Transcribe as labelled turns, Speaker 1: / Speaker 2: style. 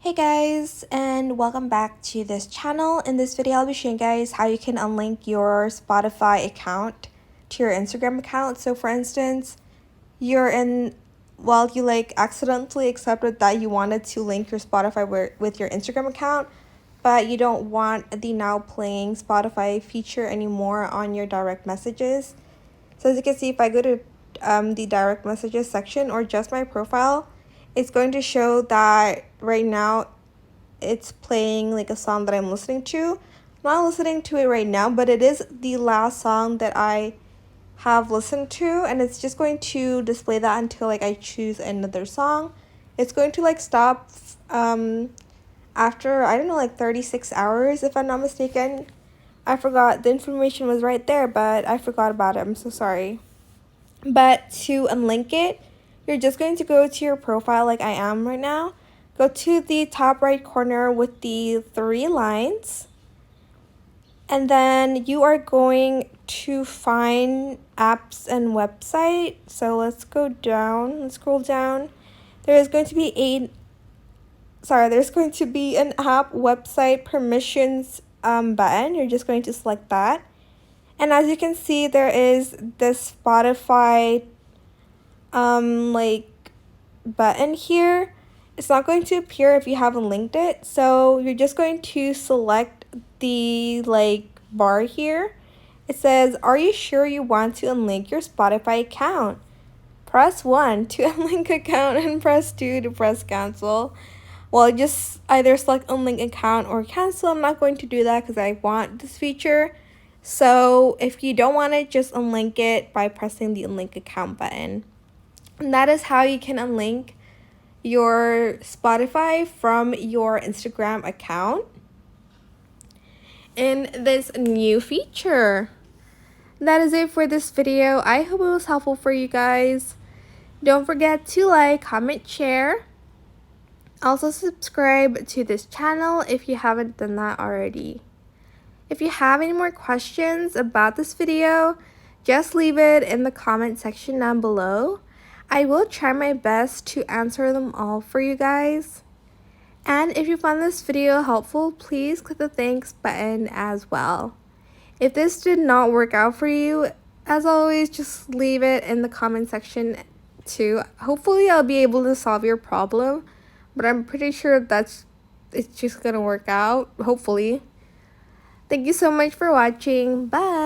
Speaker 1: Hey guys, and welcome back to this channel. In this video, I'll be showing you guys how you can unlink your Spotify account to your Instagram account. So for instance, you accidentally accepted that you wanted to link your Spotify with your Instagram account, but you don't want the now playing Spotify feature anymore on your direct messages. So as you can see, if I go to the direct messages section or just my profile, it's going to show that right now it's playing like a song that I'm listening to. I'm not listening to it right now, but it is the last song that I have listened to, and it's just going to display that until I choose another song. It's going to stop after, I don't know, 36 hours if I'm not mistaken. I forgot, the information was right there, but I forgot about it. I'm so sorry. But to unlink it, you're just going to go to your profile like I am right now. Go to the top right corner with the 3 lines. And then you are going to find apps and website. So let's go down, let's scroll down. There's going to be an app website permissions button. You're just going to select that. And as you can see, there is this Spotify button here. It's not going to appear if you haven't linked it. So you're just going to select the bar here. It says, "Are you sure you want to unlink your Spotify account?" Press 1 to unlink account and press 2 to press cancel. Well, just either select unlink account or cancel. I'm not going to do that because I want this feature. So if you don't want it, just unlink it by pressing the unlink account button. And that is how you can unlink your Spotify from your Instagram account in this new feature. That is it for this video. I hope it was helpful for you guys. Don't forget to like, comment, share. Also subscribe to this channel if you haven't done that already. If you have any more questions about this video, just leave it in the comment section down below. I will try my best to answer them all for you guys. And if you found this video helpful, please click the thanks button as well. If this did not work out for you, as always, just leave it in the comment section too. Hopefully I'll be able to solve your problem, but I'm pretty sure it's just gonna work out, hopefully. Thank you so much for watching. Bye!